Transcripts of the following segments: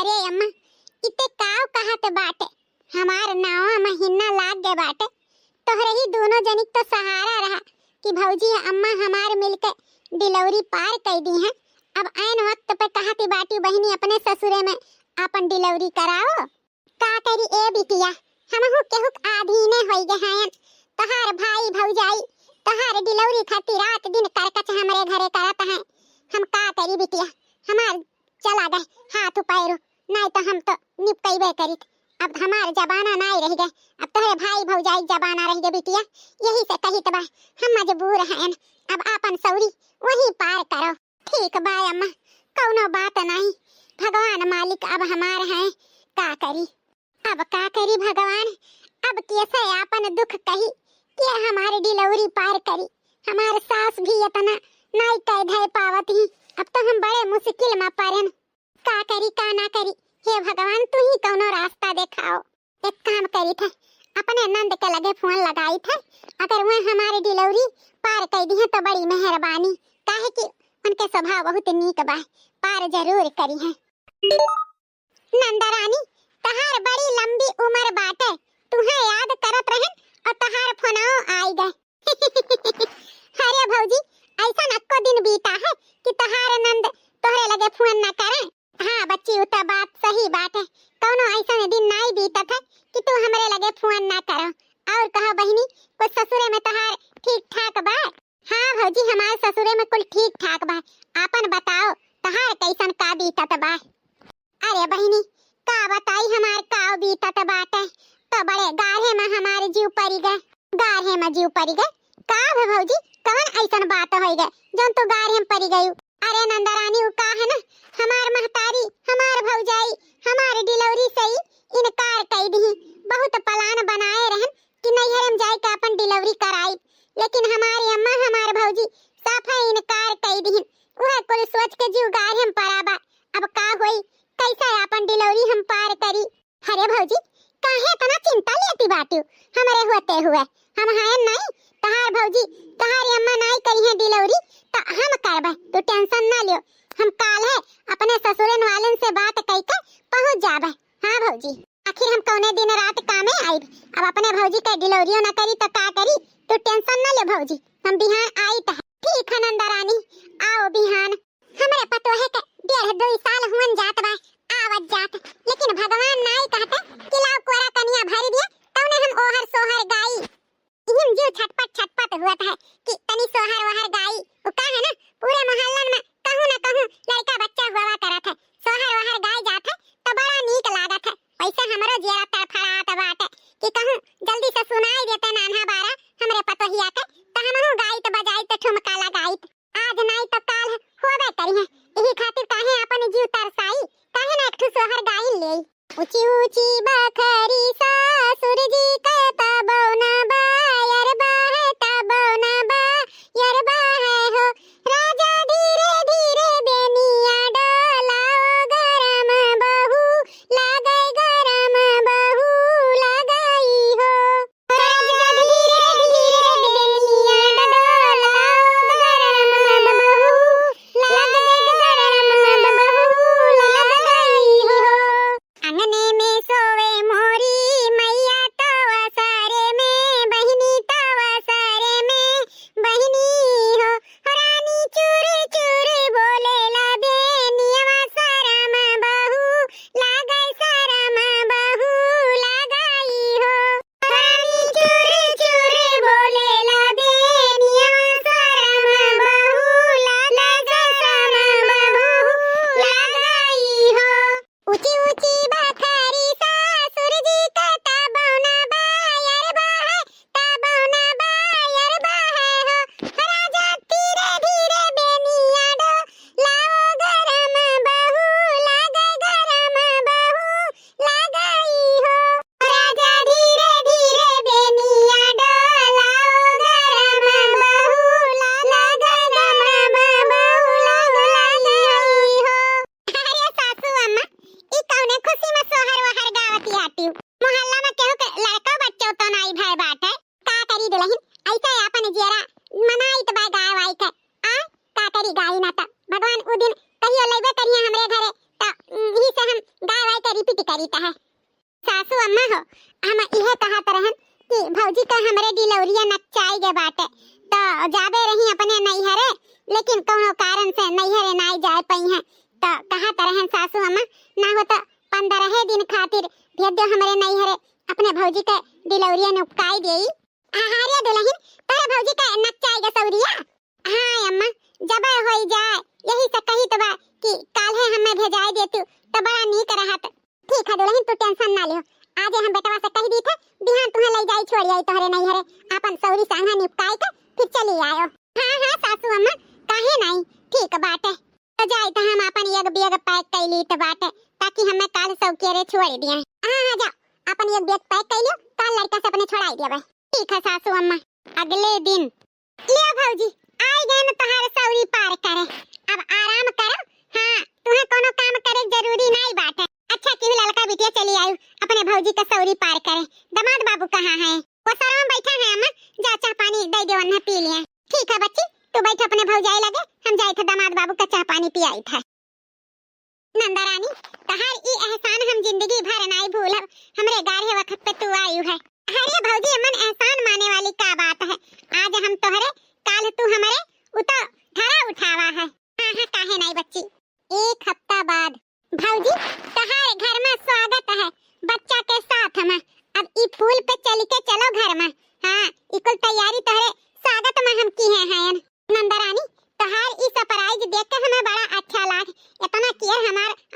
अरे अम्मा इते काव कहत बाटे, हमार नावा महीना लाग गए बाटे। तोहरे ही दोनों जनिक तो सहारा रहा कि भौजी अम्मा हमार मिलके डिलीवरी पार कर दी है। अब ऐन वक्त पे कहती बाटी बहनी अपने ससुरे में अपन डिलीवरी कराओ। का करी ए बिटिया, हमहु केहुक आधीने होई गए हैं। तहार भाई भौजाई तहार डिलीवरी खातिर रात दिन करकच हमरे घरे करत हैं। हम का करी बिटिया, हमार चला गए हाथ पैरो, नहीं तो हम तो निपटैबे करित। अब हमार जबाना नहीं रह गए, अब तोहरे भाई भौजाई जबाना रह गए बिटिया। यही से कहित बा हम मजबूर हैं, अब आपन सौरी वही पार करो। ठीक बा अम्मा, कौनो बात नहीं, भगवान मालिक अब हमार हैं। का करी अब का करी भगवान, अब कैसे आपन दुख कही कि हमारी डिलीवरी पार करी। हमार सास भी इतना नहीं कह धै पावत ही, अब तो हम बड़े मुश्किल में पड़न। का करी का ना करी, हे भगवान तू ही कौनो रास्ता दिखाओ। एक काम करी थे, अपने नंद के लगे फोन लगाई थे, अगर वह हमारी डिलीवरी पार कर दी है तो बड़ी मेहरबानी, काहे कि उनके स्वभाव बहुत नीक बा, पार जरूर करी है। नंदरानी तहार बड़ी लंबी उम्र बाटे, तुहे याद करत रहन और तहार फोनओ आई गए। अरे भौजी ऐसा नको दिन बीता है कि तहार नंद तोहरे लगे फोन न करे। हाँ बच्ची उता बात सही बात है, कौनो ऐसा दिन नहीं बीता था कि तू हमरे लगे फोन ना करो। और कहो बहनी कुछ ससुरे में तहार ठीक ठाक बा? हाँ भौजी हमारे ससुरे में कुल ठीक ठाक बा, आपन बताओ तहार कैसन का बीतत बा? अरे बहनी का बताई हमार का बीतत बाटे, तो बड़े गाढ़े में हमारे जीव परी गए, गाढ़े में जीव परी गए। का है भौजी कौन ऐसन बात हो गए जौन तो गाढ़े में परी गई? अरे नंदरानी उ का है ना, हमार महतारी हमार भौजाई हमार डिलीवरी से ही इनकार कर दी। बहुत प्लान बनाए रहन कि नैहर में जाए के अपन डिलीवरी कराई, लेकिन हमारी अम्मा हमार भौजी साफा इनकार कर दी। वह कुल सोच के जीव गाढ़े में पड़ा बा, अब का होई, कैसे अपन डिलीवरी हम पार करी? अरे भौजी काहे इतना चिंता लेती बाटू, हमरे होते हुए हम हैं नहीं। तहार भौजी तहारी अम्मा नहीं करी है डिलीवरी तो हम करबे, तू टेंशन ना लियो। हम काल है अपने ससुरन वालन से बात करके पहुंच जाबे। हां भौजी आखिर हम कौने दिन रात कामे आइब, अब अपने भौजी के डिलीवरी ना करी तो का करी, तू टेंशन ना ले भौजी, हम बिहान आई त ठीक है नंदरानी, आओ बिहान। हमरे पतो है के 1.5-2 साल हुन जात बा आवत जात, लेकिन भगवान नहीं कहते कि लाओ कोरा कनिया भर दिया तौने हम ओहर सोहर गाई। इहिम जीव छटपट हुआ है कि तनी सोहर वहर गाई। वो का है ना पूरे मोहल्लन में कहूं ना कहूं लड़का बच्चा हुआ करत है, सोहर वहर गाय जात है तो बड़ा नीक लागत है। वैसे हमरो जेरा तड़फड़ात बाटे कि कहूं जल्दी से सुनाई देते नान्हा बारा हमरे पतोहिया के, तो हमहु गाइत बजाइत ठुमका लगाइत, आज नहीं तो काल होबे करी है। एही खातिर काहे अपन जीव तरसाई, काहे ना एक ठो सोहर गाई ले। ऊंची ऊंची बखरी ससुर जी का तबौना बा, यरबा है तबौना बा, यरबा है हो राजा धीरे धीरे बेनिया डोलाओ, गरम बहू लागई गरम बहू लागई हो। राजा धीरे धीरे बेनिया डोलाओ, गरम बहू लागई गरम बहू लागई हो। अंगने में सोवे मोरी मैया तो के रिपीट करीता है। सासू अम्मा हो हम इहे कहत रहन कि भौजी का हमरे डिलौरिया नचाई गे बाटे तो जाबे रही अपने नैहरे, लेकिन कोनो कारण से नैहरे नाई जाए पई है तो कहत रहन सासू अम्मा ना हो तो 15 दिन खातिर भेज दो हमरे नैहरे, अपने भौजी के डिलौरिया नुकाई देई। हारे दुल्हन तारे भौजी का नचाई गे सौरिया। हां अम्मा जब होई जाए यही से कही तो बा कि काल्हे हमें भेजाई देतू तो बड़ा नीक रहत। ठीक है दुल्हन तू टेंशन ना लियो, आज हम बेटवा से कह दी थे बिहान तुहे ले जाई छोड़ आई तोहरे नैहरे, अपन सौरी सांगा निपटाई के फिर चली आयो। हां सासू अम्मा काहे नहीं ठीक बाटे तो जाई तो हम अपन एक बैग पैक कैली तो बाटे ताकि हमें काल सौकेरे छोड़ दिए। हां जा अपन एक बैग पैक कैलियो काल लड़का से अपने छोड़ाई देबे। ठीक है सासू अम्मा। अगले दिन ले भौजी आई गए न तोहार सौरी पार करे, अब आराम करो। हां तुहे कोनो काम करे जरूरी नहीं बाटे। अच्छा कि लड़का बिटिया चली आयु अपने भौजी का सौरी पार करे। दामाद बाबू कहां है? वो सरों बैठा है अम्मा, जा चाय पानी दे दो उन्हें पी लिए। ठीक है बच्ची तू बैठ अपने भौजाई लगे, हम जाए थे दामाद बाबू का चाय पानी पियाई था। नंदा रानी तहार ई एहसान हम जिंदगी भर नहीं भूलब, हमरे गाढ़े वक्त पे तू आयु है। अरे भौजी अमन एहसान माने वाली का बात है, आज हम तोहरे काल तू हमारे उतो धरा उठावा है। हां काहे नहीं बच्ची। एक हफ्ता बाद भौजी तहार घर में स्वागत है बच्चा के साथ में, अब ई फूल पे चल के चलो घर में। हां इकुल तैयारी तोहरे स्वागत में हम की है नंदा रानी। तहार ई सरप्राइज देख के हमें बड़ा अच्छा लाग, इतना केयर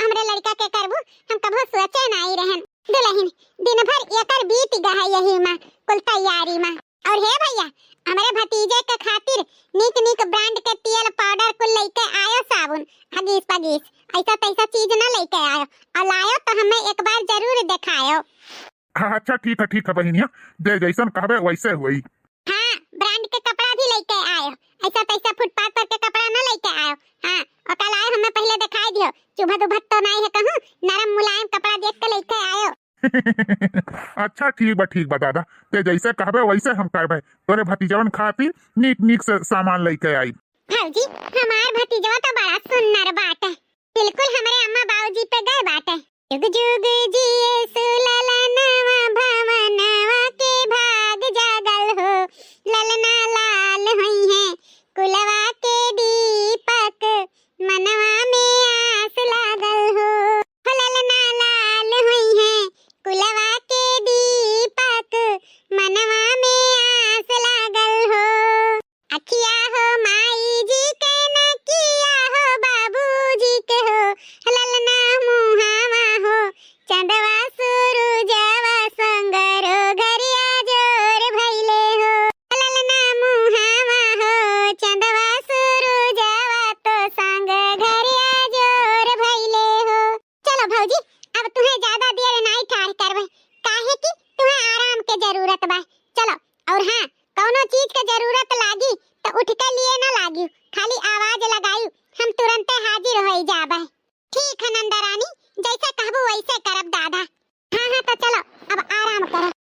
हमरे लड़का के करबू हम कभो सोचे नहीं रहन। दुल्हन दिन भर एकर बीत गए यही में कुल तैयारी में। और हे भैया हमारे भतीजे के खातिर नीक नीक ब्रांड के तेल पाउडर कुल लेके आयो, साबुन हगीस पगीस ऐसा तैसा चीज ना लेके आयो, और लायो तो हमें एक बार जरूर दिखायो। अच्छा ठीक है बहनिया, दे जैसन कहबे वैसे हुई। हाँ ब्रांड के कपड़ा भी लेके आयो, ऐसा तैसा फुटपाथ पर के कपड़ा ना लेके आयो। हाँ और कल आयो हमें पहले दिखाई दियो, चुभत उभत तो नहीं है कहूं, नरम मुलायम कपड़ा देख के लेके आयो। अच्छा ठीक बा दादा, ते जैसे कहबे वैसे हम करबे, तोरे भतीजवन खातिर नीक से सामान लेके आई। भौजी हमार भतीजवा तो बड़ा सुंदर बाटे, बिल्कुल हमारे अम्मा बाबूजी पे गए बाटे। जुग जुग जिए सुललनवा भवनवा के भाग जागल हो, ललना लाल होई है कुलवा के दीपक, मनवा में आस लागल हो। ललना लाल होई है कुलवा के दीपक, मनवा में आस लागल हो। अखिया हो माई जी के न किया हो बाबूजी के हो, ललना मुहावा हो चंदवा सूरजवा संगरो घरिया जोर भइले हो। ललना मुहावा हो चंदवा सूरजवा तो संग घरिया जोर भइले हो। चलो भौजी अब तुम्हें ज्यादा देर नहीं ठाड़ करबे, काहे कि तुम्हें आराम के जरूरत बा। चलो और हाँ कौनो चीज के जरूरत लागी तो उठ के लिए ना लागी, खाली आवाज लगाई हम तुरंत हाजिर हो जाबे। ठीक है नंदा रानी जैसे कहबो वैसे करब दादा। हाँ तो चलो अब आराम करो।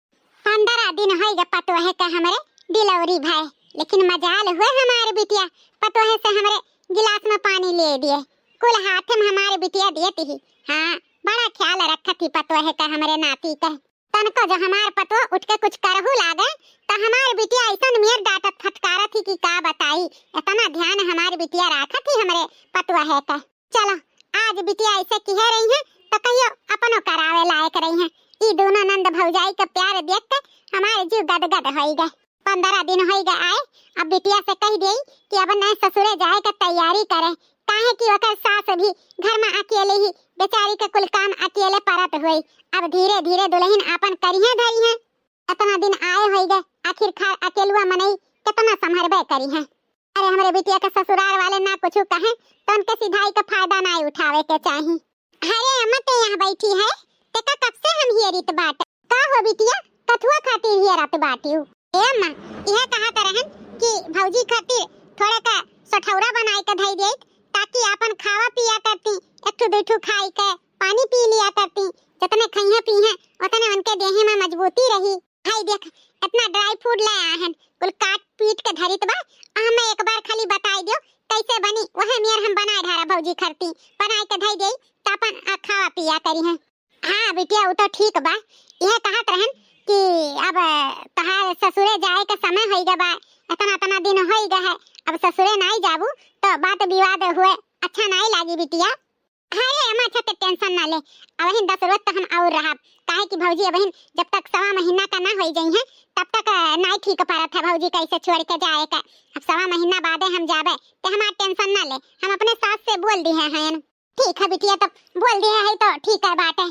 15 दिन हो गए पतोहे के हमरे डिलीवरी भय, लेकिन मजाल हुए हमारे बिटिया पतोहे से हमरे गिलास में पानी ले दिए, कुल हाथ में हमारे बिटिया देती ही। हाँ बड़ा ख्याल रखत थी पतोहे का हमरे नाती का। तनको जो हमार पतो उठ के कुछ करहु लागे तो हमार बिटिया ऐसन मेर डांटत फटकारत थी कि का बताई, इतना ध्यान हमार बिटिया राखत थी हमरे पतवा है का। चलो आज बिटिया ऐसे कह रही है तो कहियो अपनो करावे लायक रही है। ई दोनों नंद भौजाई का प्यार देख के हमारे जीव गदगद हो गए। 15 दिन हो गए आए, अब बिटिया से कह दी कि अब नए ससुरे जाए का तैयारी करे, काहे कि ओकर सास भी घर में अकेले ही बेचारी के कुल काम अकेले परत हुई। अब धीरे धीरे दुल्हन अपन करिए धरी है, इतना दिन आए हो गए आखिरकार अकेलुआ मनई कितना संभरबे करी है। अरे हमरे बिटिया के ससुराल वाले ना कुछ कहे तो उनके सिधाई का फायदा ना उठावे के चाहिए। अरे अम्मा ते यहाँ बैठी है, तेका कब से हम हियरित बाट का हो बिटिया कथुआ खातिर हियरत बाटी। ए अम्मा यह कहा तरहन कि भौजी खातिर थोड़ा का सठौरा बनाई के धई दे ताकि अपन खावा पिया करती, एक ठो दूठो खाई के पानी पी लिया करती, जितने खइया पीहे उतने उनके देह में मजबूती रही। हाय देख इतना ड्राई फ्रूट ले आए हैं, कुल काट पीट के धरित बा, हमें एक बार खाली बताई दियो कैसे बनी, वह मेर हम बनाए ढारा भौजी करती बनाई के धई दे त अपन खावा पिया करी है। हाँ बिटिया वो तो ठीक बा। यह कहत रहन कि अब तहार ससुरे जाए का समय होई गा बा, इतना दिन होई गा है, अब ससुरे नहीं जाबू तो बात विवाद हुए अच्छा नहीं लागी बिटिया। अरे अम्मा अच्छा टेंशन ना ले, अबहिन 10 रोज तक हम और रहब, काहे कि भौजी अबहिन जब तक 1.25 महीना का ना होई जाई है तब तक नहीं ठीक परत है भौजी कैसे छोड़ के जाए का। अब 1.25 महीना बादे हम जाबे ते हमार टेंशन ना ले, हम अपने सास से बोल दी है। ठीक है बिटिया तब बोल दी है तो ठीक है बात है।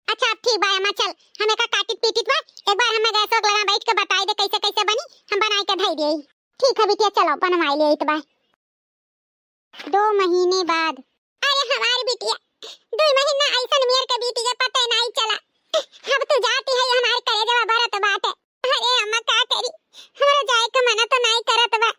अच्छा अब ठीक बा अम्मा चल हमें का काटित पीटित बा, एक बार हमें गैस लगा बैठ के बताई दे कैसे कैसे बनी, हम बनाई के धई देई। ठीक है बिटिया चलो बनवाई ले तो बा। 2 महीने बाद अरे हमारी बिटिया 2 महीना ऐसा मेर के बीती के पता नहीं चला। अब तो जाती है हमारे करे जवा भरत बात है। अरे अम्मा का करी, हमारा जाए का मना तो नहीं करत बा,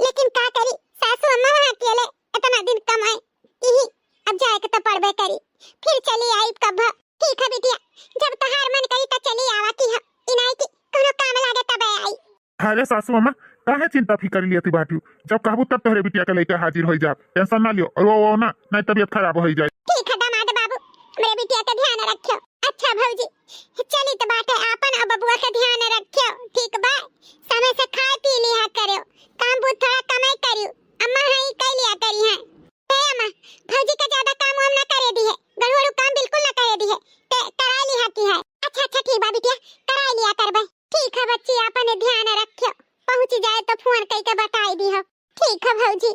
लेकिन का करी सासू अम्मा वहां अकेले इतना दिन कमाए यही अब जाए के तो पड़बे करी, फिर चली आई कब। ठीक है बिटिया जब तहार मन करी तो चली आवा की है, इनाई की कोनो काम लागे तब आई। अरे सासू अम्मा काहे चिंता फिकर लियती बाटियो, जब कहबू तब तोहरे बिटिया के लेके हाजिर हो जाब, टेंशन ना लियो और वो ना नहीं तबीयत खराब हो जाए। ठीक है दामाद बाबू मेरे बिटिया का ध्यान रखियो। अच्छा भौजी चली तो बात है आपन और बबुआ का ध्यान रखियो, ठीक बा, समय से खा पी लिया करियो, काम बहुत थोड़ा कमाई करियो, अम्मा है कह लिया करी है। ते अम्मा भौजी का ज्यादा काम हम ना करे दी है, गड़बड़ काम बिल्कुल ना करे दी है, ते करा लिया की है। अच्छा ठीक बा बिटिया करा लिया करबे। ठीक है बच्ची आपन ध्यान रखियो, पहुंच जाए तो फोन करके बताई दी हो। ठीक है भौजी।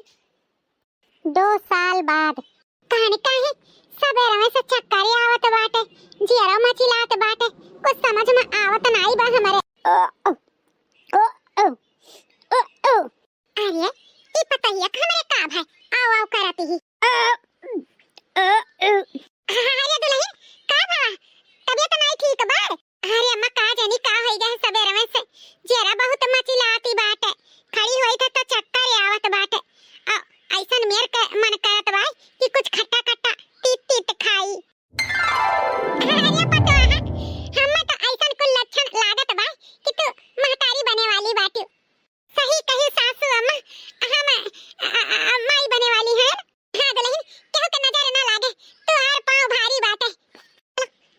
2 साल बाद कहानी काहे सबेरा में से चक्कर आवत बाटे, जियरा मचिलात बाटे, कुछ समझ में आवत नहीं बा हमारे। अरे ई पता ही हमारे का भाई आओ करती ही। अरे दुल्हन का बा तबीयत नहीं ठीक बा। अरे अम्मा का जानी का होई गए सबेरा में से जरा बहुत मचिलाती बाटे, खड़ी होई था तो चक्कर आवत बाटे, ऐसन मेर के मन करत बा कि कुछ खट्टा खट्टा तीत तीत खाई। अरे पता है हमें तो ऐसन कुछ लक्षण लागत बा कि तू महतारी बने वाली बाटी। सही कही सासू अम्मा हम माई बने वाली है। हां दुल्हन केहू के नजर ना लागे, तू आर पांव भारी बाटे।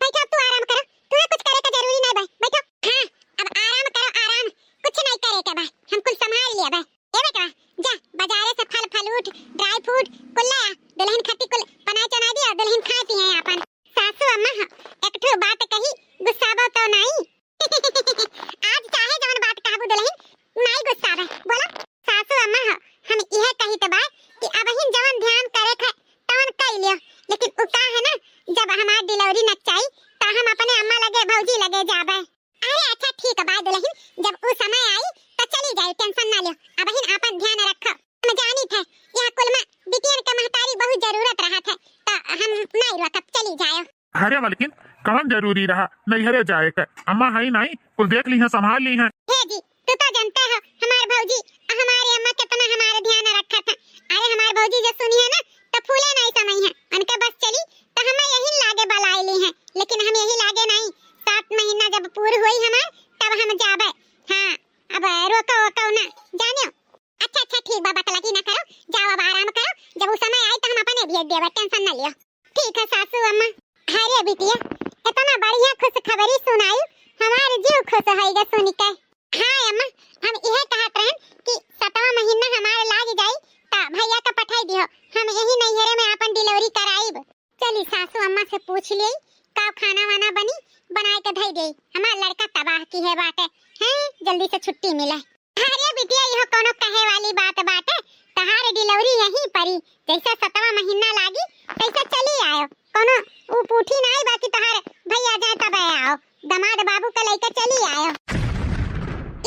बैठो तू आराम करो, तुम्हें कुछ करे का जरूरी नहीं बा, बैठो। हां अब आराम करो आराम, कुछ नहीं करे के बा, हम कुछ संभाल लिया बा। ए बेटा जा बाजारे से फल फ्रूट ड्राई फ्रूट कुल्ला दुल्हन खट्टी कुल बना चना दिया, दुल्हन खाती है अपन। सासू अम्मा एक ठो बात कही गुस्साबो तो नहीं। आज चाहे जवन बात कहबू दुल्हन नहीं गुस्साबे बोलो। सासू अम्मा हम यह कही तो बा कि अबहिन जवन ध्यान करे थे तवन कर लियो, लेकिन उका है ना जब हमार डिलीवरी न चाहिए तो हम अपने अम्मा लगे भौजी लगे जाबे। अरे अच्छा ठीक बा दुल्हन जब उस समय आई तो चली जाए, टेंशन ना लियो, अबहिन अपन ध्यान रखो। हम जानी थे यह कुल में बिटियन के महतारी बहुत जरूरत रहा था तो हम नहीं रोकब, चली जाओ। अरे मालकिन कौन जरूरी रहा नहीं हरे जाए का, अम्मा है नहीं कुल देख ली है संभाल ली है। हे जी तू तो जानते हो हमारे भौजी हमारे अम्मा कितना हमारा ध्यान रखा था। अरे हमारे भौजी जो सुनी है ना तो फूले नहीं समझ है, उनके बस चली तो हमें यही लागे बलाई ली है, लेकिन हम यही लागे नहीं, 7 महीना जब पूर हुई हमार तब हम जाबे। हां अब रोको ना जानियो। अच्छा ठीक बाबा तलकी ना करो, जाओ अब आराम करो, जब उस समय आई तो हम अपने भेज देबे, टेंशन ना लियो। ठीक है सासू अम्मा। अरे बिटिया इतना बढ़िया खुश खबरी सुनाई, हमारे जीव खुश होइगा सुन के। हां अम्मा हम यह कहत रहन कि 7वां महीना हमारे लाग जाई ता भैया का पठाई दियो, हम यही नैहरे में अपन डिलीवरी कराईब। चली सासू अम्मा से पूछ ली का खाना वाना बनी बनाए के धई देई, हमार लड़का तबाह की है बाटे हैं, जल्दी से छुट्टी मिले। अरे बिटिया यह कोनो कहे वाली बात बाटे, तहार डिलीवरी यहीं परी, जैसा 7वां महीना लागी तैसा चली आयो, कोनो ऊ पूठी नहीं बाकी तहार भैया जाए तब आओ, दामाद बाबू के लेके चली आयो।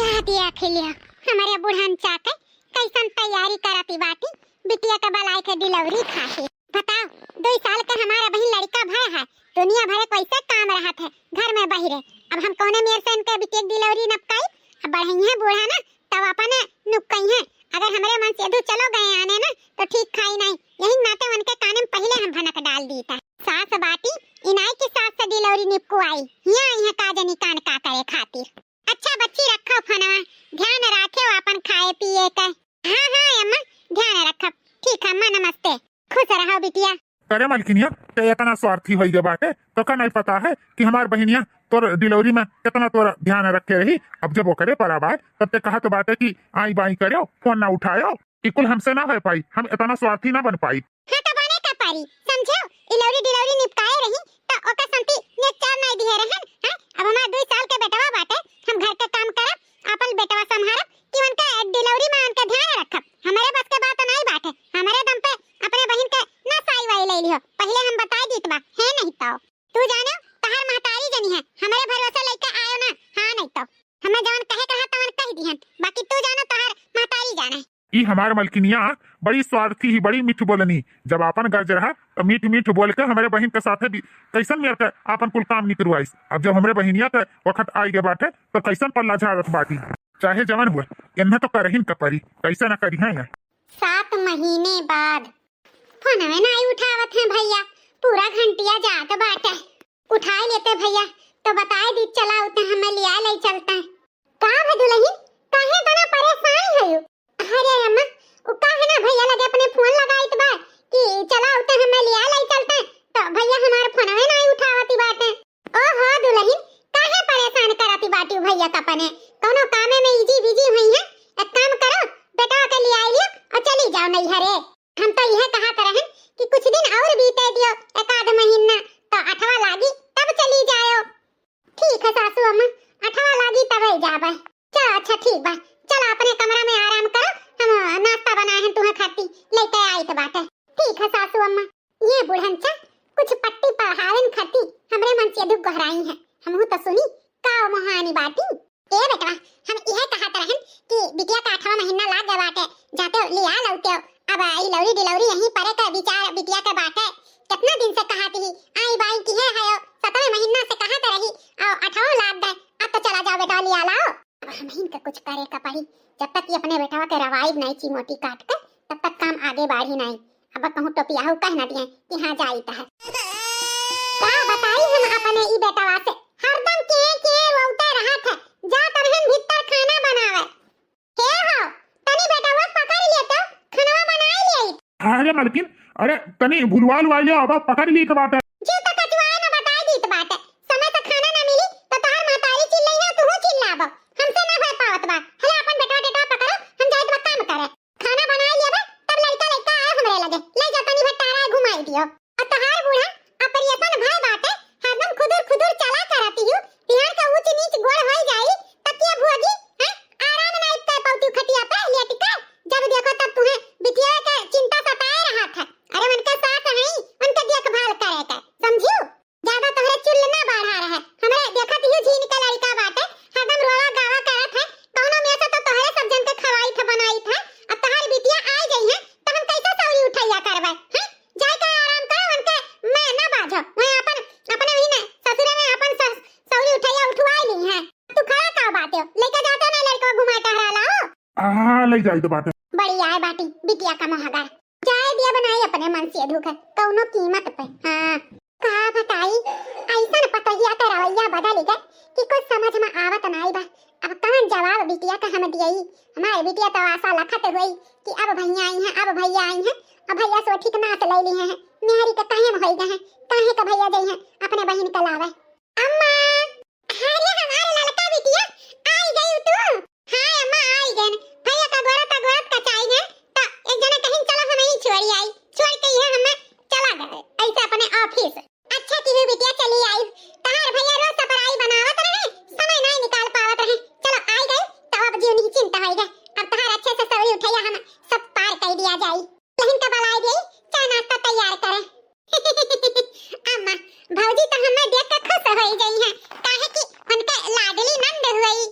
यह दिया खिलिया हमारे बुढ़न चाके कैसन तैयारी करती बाटी बिटिया का बलाई के डिलीवरी खाती। बताओ 2 साल का हमारा बहन लड़का भय है, दुनिया भर कैसे काम रहा थे घर में बहिरे, अब हम कोने मेर से इनके बिटिया डिलीवरी नपकाई, अब बढ़ई है बूढ़ा ना तब अपने नुकई है, अगर हमारे मन से चलो गए आने ना तो ठीक खाई नहीं, यही नाते उनके कान में पहले हम भनक डाल दी था। सास बाटी इनाई की सास से डिलीवरी निपको आई, यहाँ आई है काजनी कान का करे खातिर। अच्छा बच्ची रखो फनवा, ध्यान रखो अपन खाए पिए का। हाँ अम्मा ध्यान रखो। ठीक है अम्मा नमस्ते, खुश रहो बिटिया। करे मलकिनिया ते इतना स्वार्थी होई गे बाटे तो का नहीं पता है कि हमार बहनिया तोर डिलीवरी में कितना तोर ध्यान रखे रही। अब जब वो करे पड़ा बात तब ते कहा तो बाटे कि आई बाई करो फोन ना उठायो, इकुल हमसे ना हो पाई, हम इतना स्वार्थी ना बन पाई। हां तो बने का पारी समझो, डिलीवरी डिलीवरी निपटाए रही तो ओका संति ने चार नहीं दिए रहन। हां अब हमार 2 साल के बेटवा बाटे, हम घर के काम करब अपन बेटवा संभारब कि उनका डिलीवरी में उनका ध्यान रखब। हमारे बस के बात नहीं बाटे, हमारे दम पे अपने बहन के ना साई वाई ले लियो, पहले हम बता दीत बा है नहीं तो तू जानो तहार महतारी जनी है, हमारे भरोसे लेके आयो ना। हां नहीं तो हमें जवन कहे कहा तवन कह दिहन, बाकी तू जानो तहार महतारी जाने। ई हमार मलकिनिया बड़ी स्वार्थी ही, बड़ी मीठ बोलनी। जब आपन गर्ज रहा तो मीठ मीठ बोल के हमारे बहन के साथे भी कैसन मेर के आपन कुल काम नहीं करवाइस। अब जब हमारे बहनिया के वक्त आई के बाटे तो कैसन पल्ला झाड़त बाटी, चाहे जवन हुए इन्हें तो करहिन कपरी, कैसे ना करी है। 7 महीने बाद फोन में नहीं उठावत है भैया, पूरा घंटिया जात बाटे। उठा लेते भैया तो बताए दी चला उते हमें लिया ले चलता है। का है दुल्हन काहे तना परेशान है? अरे अम्मा उ काहे ना भैया लगे अपने फोन लगाइत बा कि चला उते हमें लिया ले चलता है, तो भैया हमार फोन में नहीं उठावती बाटे। ओहो दुल्हन काहे परेशान करती बाटी भैया कपने, कोनो काम में इजी बिजी हुई है। एक काम करो बेटा के लिए आई लियो और चली जाओ नहीं हरे। हम तो यह कहा करहन कि कुछ दिन और बीते दियो, एक आध महीना तो 8वां लागी तब चली जाओ। ठीक है सासू अम्मा 8वां लागी तब ही जाबे। चलो अच्छा ठीक बा, चलो अपने कमरा में आराम करो, हम नाश्ता बनाए हैं तुम्हें खाती लेके आई तो बाटे। ठीक है सासू अम्मा। ये बुढ़नचा कुछ पट्टी पढ़ावन खाती हमरे मन से दुख गहराई है, हमहु तो सुनी का मोहानी बाटी। ए बेटवा हम यह कहा करहन कि बिटिया का 8वां महीना लाग गया बाटे, जाते लिया लौटे अब आई लौरी डिलौरी यहीं परे का विचार बिटिया के बाटे। कितना दिन से कहाती ही आई बाई की है 7वें महीना से कहा तो रही और 8वां लाग गए, अब तो चला जाओ बेटा लिया लाओ। अब हम इनका कुछ करे का पड़ी, जब तक ये अपने बेटवा के रवाइब नहीं चिमोटी काट कर तब तक काम आगे बढ़ी नहीं। अब कहूं तो पियाहू कह ना दिए कि हां जाई ता है का बताई हम अपने ई बेटवा से हरदम के रोते रहत है, जा तरहन भीतर खाना बनावे के हो तनी बेटवा पकड़ लिए तो खाना बनाई ले। अरे मलकिन अरे तनी भूलवाल वाले अब पकड़ ली के बात है जो तक कचवाए ना बता दी तो बात है, समय से खाना ना मिली तो तार महतारी चिल्लाई ना तू चिल्लाबो, हमसे ना हो पावत बा। हले अपन बेटा बेटा पकड़ो हम जाइत बा काम करे, खाना बना लिया बा तब लड़का लड़का आए हमरे लगे ले जा तनी भटारा घुमाई दियो। और तहार बूढ़ा अपरियतन भाई बाटे हरदम खुदुर खुदुर चला करती हूं, तिहार का ऊंच नीच गोड़ होई जाई तकिया भुअगी हैं आराम ना इत्ते पौती खटिया पे लेटिका, जब देखो तब तुम्हें बिटिया के चिंता सताए रहा था। अरे उनके साथ नहीं उनके देखभाल करे के समझियो, ज्यादा तोहरे चुल ना बढ़ा रहा है। हमरे देखत ही झीन के लड़का बाटे हरदम रोवा गावा करत है, कौनो में से तो तोहरे सब जन के खवाई था बनाई था। अब तहार बिटिया आई गई है तो हम कैसे सौरी उठैया करबै हैं, जाय के आराम करो उनके मैं ना बाजो, मैं अपन अपने ही ने ससुरे में अपन सौरी उठैया उठवाई ली है। तू खड़ा का बात हो लेके जाते ना लड़का घुमा टहरा लाओ आ ले जाई तो बात है। बड़ी आए बाटी बिटिया का मोहगार चाय दिया बनाई अपने मन से धोकर कौनो कीमत पे। हां का बताई ऐसा न पतैया का रवैया बदल गया कि कुछ समझ में आवत नहीं बा। अब कौन जवाब बिटिया का हम दियई, हमारे बिटिया तो आशा लखत हुई कि अब भैया आई हैं अब भैया आई हैं, अब भैया सो ठीक ना से ले ली हैं मेहरी के काहे में होई गए हैं, काहे का भैया जई हैं अपने बहन का लावे। अम्मा अरे हमारे लड़का बिटिया आई गई तू? हां अम्मा आई गई, भैया का गोरत का चाय है तो एक जना कहीं चलो हम ही छोड़ी आई, छोड़ के यहां हम चला गए ऐसे अपने ऑफिस। अच्छा की बिटिया चली आई, तहार भैया रोज सपराई बनावत रहे समय नहीं निकाल पावत रहे, चलो आई गई तो अब जीवन की चिंता होई गई। अब तहार अच्छे से सौरी उठैया हम सब पार कर दिया जाई, लेकिन कब आई गई चाय नाश्ता तैयार करे। अम्मा भौजी तो हमें देख के खुश होई गई हैं, काहे कि उनके लाडली नंद हुई।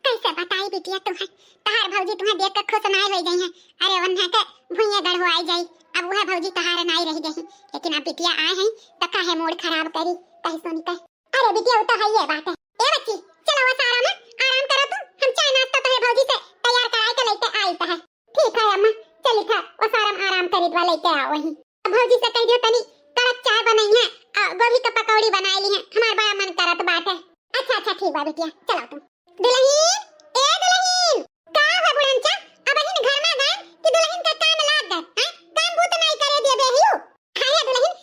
कैसे बताई बिटिया तुम्हें तहार भौजी तुम्हें देख के खुश नहीं होई गई हैं, अरे वन्हा के भुइया गढ़वाई जाई, अब वह भौजी तहार नहीं रह गई, लेकिन अब बिटिया आए हैं तो काहे मूड खराब करी कहीं सुन के। अरे बिटिया वो तो है ये बात है। ए बच्ची चलो वो सारा में आराम करो तुम, हम चाय नाश्ता तो है भौजी से तैयार कराई के लेके आई तो है। ठीक है अम्मा चली था वो सारा आराम करी दवा लेके आओ वहीं। अब भौजी से कह दियो तनी कड़क चाय बनाई है और गोभी का पकौड़ी बनाई ली है, हमार बड़ा मन करत बात है। अच्छा अच्छा ठीक बा बिटिया चलो तुम। दुल्हन ए दुल्हन का है बुढ़नचा अब इन घर में गए कि दुल्हन का काम लाग गए हैं, काम बूत नहीं करे दिए बेहियो। हाय दुल्हन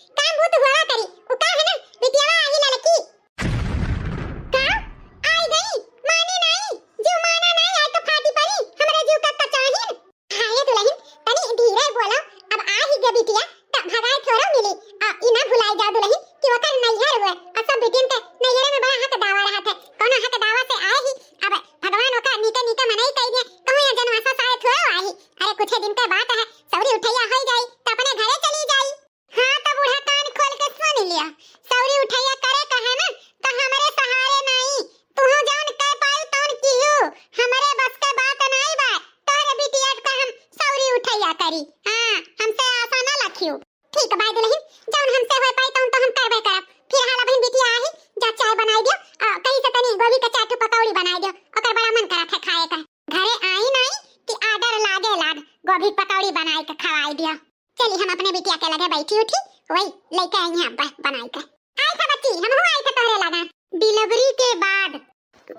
सौरी उठैया करे कहे ना तो हमरे सहारे नहीं तू जौन कह पाई तौन कियो हमरे बस के बात नहीं बा तोरे बिटिया का हम सौरी उठैया करी हां हमसे आशा ना रखियो ठीक बाई दुल्हन जौन हमसे होय पाई तौन तो हम करबे करब फिर हाला बहन बिटिया आही जा चाय बनाई दियो कहीं से तनी गोभी का चाटू पकौड़ी बनाई दियो ओकर बड़ा मन करत है खाए का घरे आई नहीं कि आडर लागे लाग गोभी पकौड़ी बनाई के खवाई दियो चली हम अपने बिटिया के लगे बैठी उठी वही लेके आई हैं बनाई के आई था बच्ची हम हो आई था तोरे लगा डिलीवरी के बाद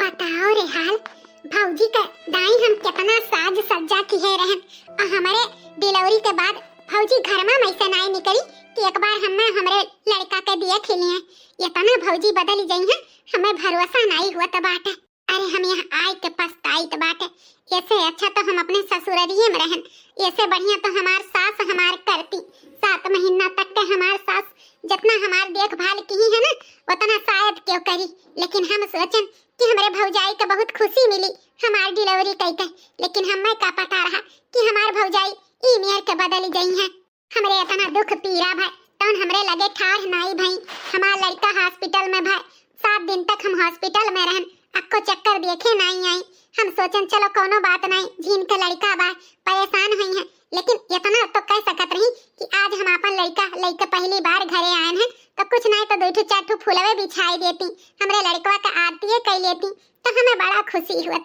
बताओ रे हाल भौजी का दाई हम कितना साज सज्जा किए रहन और हमारे डिलीवरी के बाद भौजी घर में मैसे नहीं निकली कि एक बार हमरे लड़का के दिए खिलिए इतना भौजी बदल गई है हमें भरोसा नहीं हुआ तो बात है अरे हम यहाँ आए के पछताई तो बात है ऐसे अच्छा तो हम अपने ससुरारिये में रहन ऐसे बढ़िया तो हमार सास हमार करती 7 महीना तक के हमार सास जितना हमार देखभाल की है ना उतना शायद क्यों करी लेकिन हम सोचन कि हमारे भौजाई को बहुत खुशी मिली हमार डिलीवरी कई लेकिन हमें का पता रहा कि हमार भौजाई ई मेयर के बदल गई है हमरे इतना दुख पीरा भाई तौन हमरे लगे ठाढ़ नहीं भाई हमार लड़का हॉस्पिटल में भाई 7 दिन तक हम हॉस्पिटल में रहन अक्को चक्कर देखे नहीं आई हम सोचन चलो कोनो बात नहीं झीन के लड़का बा परेशान हुई है लेकिन इतना तो कह सकत रही कि आज हम अपन लड़का लेके पहली बार घरे आए हैं तो कुछ नहीं तो 2 4 फूलवे बिछाई देती हमरे लड़कवा का आरती कर लेती तो हमें बड़ा खुशी हुआ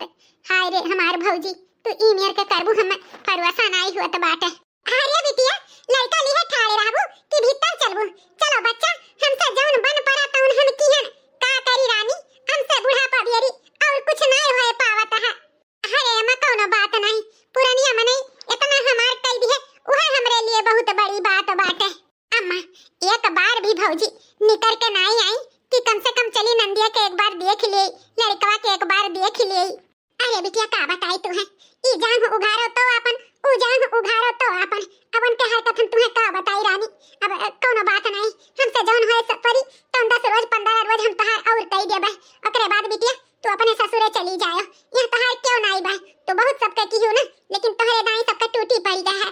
हाय रे हमार भौजी तू ई मेर के करबू हमें भरोसा नहीं हुआ तो बात है अरे बिटिया लड़का लिए ठाड़े रहबू कि भीतर चलबू चलो बच्चा हमसे जौन बन पड़ा तौन हम किहन का करी रानी हमसे बुढ़ापा बियरी और कुछ नहीं होए पावत है अरे अम्मा कोनो बात नहीं पुरानिया में नहीं इतना हमार कह दी है वह हमरे लिए बहुत बड़ी बात है अम्मा एक बार भी भौजी निकल के नहीं आई कि कम से कम चली नंदिया के एक बार देख ले लड़कवा के एक बार देख ले अरे बिटिया का बताई तू है ई जान उघारो तो अपन उ जान उघारो तो अपन के हरकत हम तुम्हें का बताई रानी अब कोनो बात नहीं हमसे जौन होए सपरी तो 10 रोज 15 रोज हम तहार और कह देबे ओकरे बाद बिटिया तू अपने ससुरे चली जाओ यहां तहार क्यों नहीं बा तो बहुत सबके की हो ना लेकिन तोहरे दाई सबके टूटी पड़ी है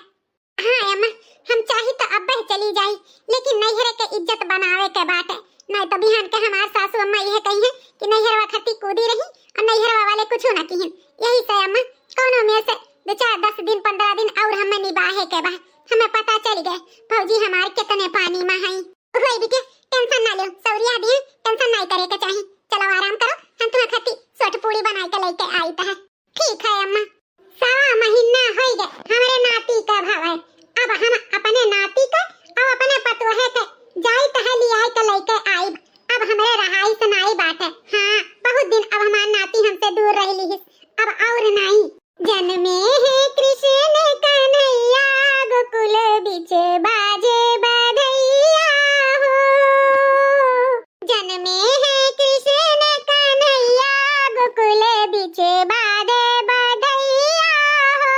हां अम्मा हम चाही तो अब चली जाई लेकिन नैहरे के इज्जत बनावे के बात है नहीं तो बिहान के हमार सासू अम्मा यह कही है कि नैहरवा खती कूदी रही और नैहरवा वाले कुछ ना किहन यही से अम्मा कोनो में से 2 4 10 दिन 15 दिन और हमें निभाए के बा हमें पता चल गए भौजी हमार कितने पानी में है ओए बिटिया टेंशन ना ले सौरिया दी टेंशन नहीं करे के चाहिए चलो आराम करो हम तुम्हें खती सोट पूरी बना के लेके आई तो है ठीक है अम्मा 1.5 महीना हो गए हमारे नाती का भाव है अब हम अपने नाती का और अपने पतोहे के जाई तह लिया के लेके आई अब हमारे रहाई सुनाई बात है हां बहुत दिन अब हमार नाती हमसे दूर रह ली अब और नहीं जन्मे है कृष्ण कन्हैया गोकुल बिच बाजे बधैया हो जन्मे है कृष्ण कन्हैया गोकुल बिच बाजे बधैया हो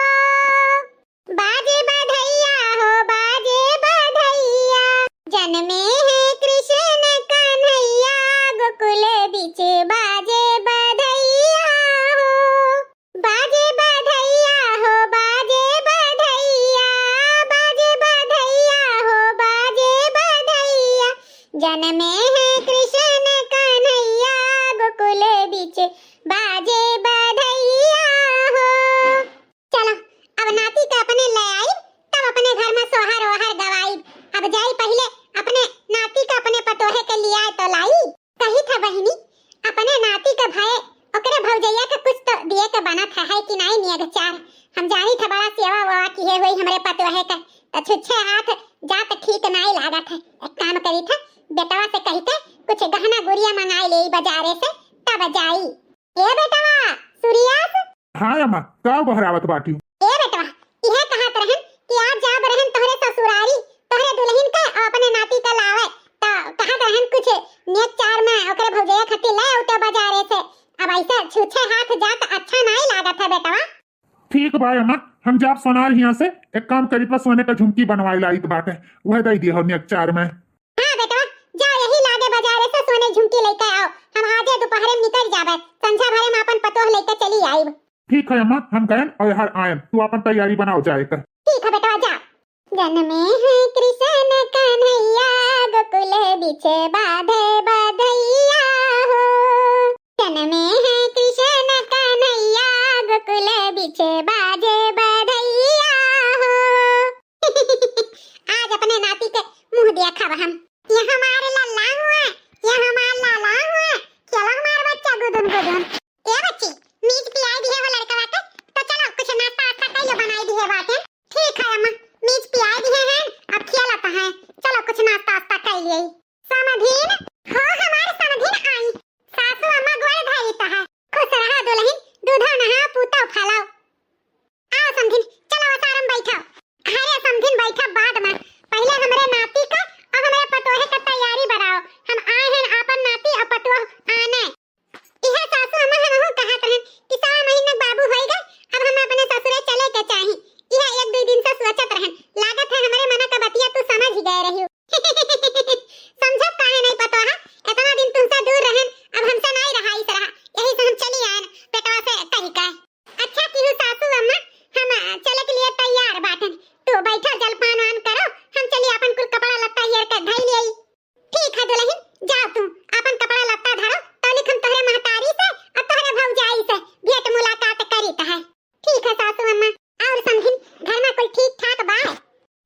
बाजे बधैया हो बाजे बधैया जन्मे है कृष्ण कन्हैया गोकुल बिच बाजे बधैया हो बाजे बधैया हो बाजे बधैया बाजे बधैया हो बाजे बधैया जन्मे है कृष्ण कन्हैया गोकुल बिच बाजे बधैया हो चलो अब नाती का अपने ले आई तब अपने घर में सोहर ओहर गवाई अब जाई पहले अपने नाती का अपने पतोहे के लिए आए तो लाई कही था बहिनी अपने नाती का भाई ओकरे भौजैया के कुछ तो दिए के बना था है कि नहीं नियग चार हम जानी था बड़ा सेवा ववा की है हुई हमरे पतोहे का तो छुच्छे हाथ जात ठीक नहीं लागत है एक काम करी था बेटवा से कही के कुछ गहना गुड़िया मंगाई ले बाजारे से तब जाई ए बेटवा सूर्यास हां अम्मा का बहरावत बाटी ए बेटवा इहे कहत रहन कि आज जाब रहन तोहरे ससुरारी तोहरे दुल्हन का और अपने नाती का लावे तो कहत रहन कुछ नेक चार में ओकरे भौजैया खती ले उते बाजारे से अब ऐसे छूछे हाथ जात अच्छा नहीं लागत है बेटवा ठीक भाई अम्मा हम जाब सोनार यहाँ से एक काम करी पर सोने का झुमकी बनवाई लाई तो बात है वह दे दिया हो नेक चार में हां बेटवा जाओ यही लागे बाजारे से सोने झुमकी लेके आओ हम आजे दोपहर में निकल जाबे संझा भरे में अपन पतोह लेके चली आईब ठीक है अम्मा हम गए और हर आयन तू अपन तैयारी बनाओ जाए कर ठीक है बेटवा जा जन्मे है कृष्ण कन्हैया गोकुल बिछे बाधे बधैया हो। जन्मे है कृष्ण कन्हैया गोकुल बिछे बाधे बधैया हो। आज अपने नाती के मुंह देखा हम। ये हमारे लल्ला हुआ, ये हमारा लाला हुआ। चलो हमारा बच्चा गुदुन गुदुन। ए बच्ची, मीज पिलाई दी है वो लड़का वाटे, तो चलो कुछ नाश्ता वास्ता कहियो बनाई दी है बाटे। ठीक है अम्मा, मीज पिलाई दी है, अब खिलाता है। चलो कुछ नाश्ता वास्ता कर लिए। समधीन हो, हमारे समधीन आई। सासू अम्मा गोड़ धरिता है। खुश रहा दुल्हन, दूधा नहा पूता फलाओ। आओ समधीन, चलो वसारम बैठो। अरे समधीन बैठो बाद में, पहले हमरे नाती का और हमरे पतोहे का तैयारी बनाओ। हम आए हैं आपन नाती और पतोह आने। इहे सासू अम्मा हमहु कहत रहन कि 6 महीने बाबू होई गए, अब हम अपने ससुरे चले के चाही। इहे 1-2 दिन से सोचत रहन, लागत है हमरे मन का बतिया तू समझ ही गए रहियो। समझत काहे नहीं पतोहा, इतना दिन तुमसे दूर रहन, अब हमसे नहीं रहा इस रहा, यही से हम चली आए पेटवा से कही का। अच्छा की सासू अम्मा, हम चले के लिए तैयार बाटन। तू बैठो, जलपान वान करो, हम चली अपन कुल कपड़ा लत्ता हेर के धई लेई। ठीक है दुल्हन, जाओ तुम अपन कपड़ा लत्ता धरो, तनिक हम तोहरे महतारी से और तोहरे भौजाई से भेंट मुलाकात करीत है। ठीक है सासू अम्मा। और समधिन, घर में कुल ठीक ठाक बा?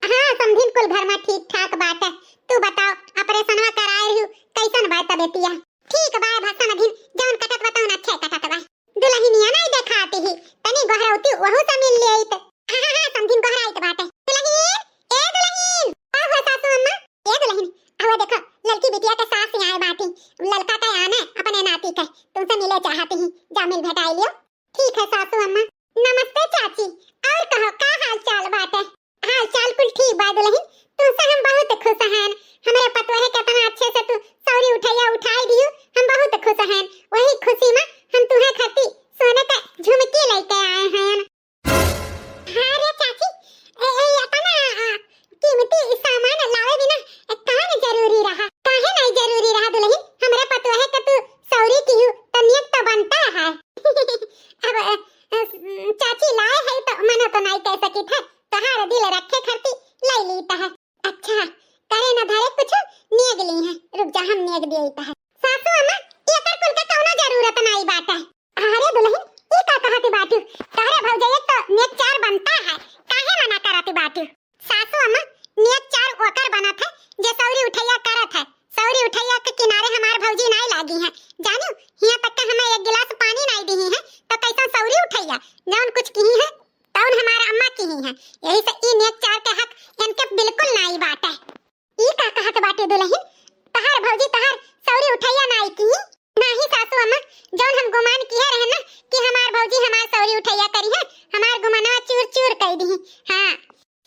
हां समधिन, कुल घर में ठीक ठाक बाटे। तू बताओ, ऑपरेशनवा कराए रही, कैसन बा तबेतिया? ठीक बा समधिन, जौन कटत बताओ न अच्छे कटत बा। दुल्हनिया नहीं देखाती ही, तनी गहरौती वहु से मिल लेइत। हां समधिन गहराइत बाटे। दुल्हन, ए दुल्हन, का हो सासू अम्मा? ए दुल्हन, आओ देखो, लड़की बिटिया के सास यहाँ आए बाटी। लड़का का आना अपने नाती के, तुमसे मिले चाहती ही, जा मिल भेटाई लियो। ठीक है सासू अम्मा। नमस्ते चाची, और कहो का हाल चाल बाटे? हाल चाल कुल ठीक बा दुल्हन, तुमसे हम बहुत खुश हैं। हमरे पतोहे कितना अच्छे से तू सौरी उठैया उठाई दियो, हम बहुत खुश हैं। वही खुशी में हम तुम्हें खाती सोने का झुमकी लेके आए हैं। हां रे चाची, ए अपना कीमती सामान लावे बिना काहे जरूरी रहा? काहे नहीं जरूरी रहा दुल्हन? हमरे पतोहे के तू सौरी की तो नियत तो बनता है। अब चाची लाए है तो मना तो नहीं कह सकी था, तोहार दिल रखे खाती ले लीता है। अच्छा करे न धरे कुछ नेग ली है, रुक जा हम नेग देता है। सासू अम्मा, एकर कुल का कौनो जरूरत नहीं बाटे। अरे दुल्हन, ई का कहती बाटू? तोहरे भौजाई तो नेग 4 बनता है, काहे मना करती बाटू? सासू अम्मा, नेग 4 ओकर बनत है जे सौरी उठैया करत है। सौरी उठैया के किनारे हमार भौजी नहीं लागी है, जानू? हिया तक के हमें 1 गिलास पानी नहीं दी है, तो कैसा सौरी उठैया जौन कुछ की है तौन हमारा अम्मा की ही है। यही से ई नेक 4 के हक इनके बिल्कुल नहीं बाटे। ई का कहत बाटे दुल्हन? तहार भौजी तहार सौरी उठैया नहीं की? नहीं सासू अम्मा, जौन हम गुमान किए रहे ना कि हमार भौजी हमार सौरी उठैया करी है, हमार गुमानवा चूर चूर कर दी। हां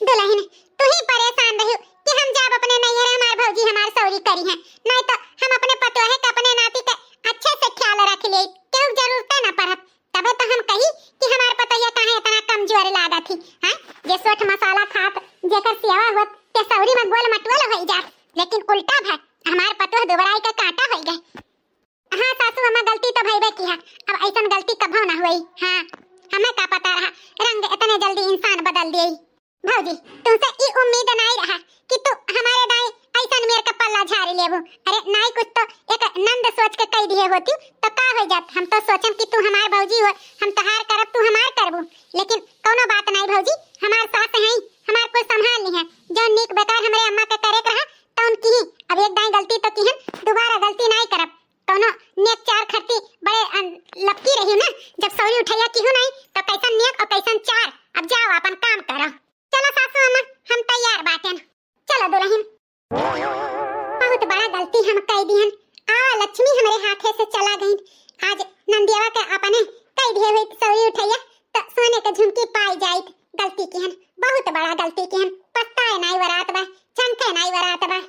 दुल्हन, तू ही परेशान रही कि हम जब अपने नैहर हमार भौजी हमार सौरी करी है, नहीं तो हम अपने पतोहे के अपने नाती के अच्छे से ख्याल रख ले, क्यों जरूरत ना पड़त। तबे तो हम कही कि हमार पतोहिया काहे इतना कमजोर लागत थी। हां जे सोठ मसाला खात जेकर सेवा होत ते सौरी में गोल मटोल होई जात, लेकिन उल्टा है हमार पतोह दुबराई का कांटा होई गए। हां सासू अम्मा, गलती तो भइबे की है, अब ऐसन गलती कभो ना होई। हां हमें का पता रहा रंग इतने जल्दी इंसान बदल देई। भौजी तुमसे ई उम्मीद नहीं रहा कि तू हमारे दाई ऐसन मेरे का पल्ला झाड़ी लेबो। अरे नहीं कुछ तो एक नंद सोच के कह दिए होती तो का हो जात। हम तो सोचम कि तू हमार भौजी हो, हम तहार करब तू हमार करबू, लेकिन कोनो बात नहीं भौजी, हमार सास है, हमार को संभाल ली है। जो नीक बेकार हमरे अम्मा के करे रहा तो उनकी ही, अब एक दाई गलती तो की है, दोबारा गलती नहीं करब। कोनो नेक 4 खर्ची बड़े लपकी रही ना, जब सौरी उठैया की हो नहीं तो कैसन नेक और कैसन 4। अब जाओ अपन काम करो। चलो सासू अम्मा, हम तैयार बाटेन। चलो दुल्हन, बहुत बड़ा गलती हम कह दी हन। आ लक्ष्मी हमरे हाथे से चला गई। आज नंदियावा के अपने कह दिए हुई सौरी उठैया तो सोने के झुमकी पाई जाइत। गलती की हन, बहुत बड़ा गलती की हन, पछताए नहीं वरात बा, चमके नहीं वरात बा।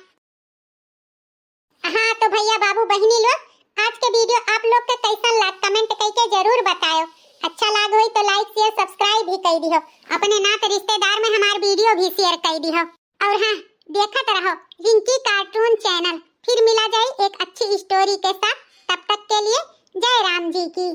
हाँ तो भैया बाबू बहनी लोग, आज के वीडियो आप लोग के कैसा लगा कमेंट करके जरूर बताओ। अच्छा लगा हो तो लाइक शेयर सब्सक्राइब भी कर दियो, अपने नात रिश्तेदार में हमार वीडियो भी शेयर कर दियो। और हाँ देखते रहो रिंकी कार्टून चैनल। फिर मिला जाए एक अच्छी स्टोरी के साथ, तब तक के लिए जय राम जी की।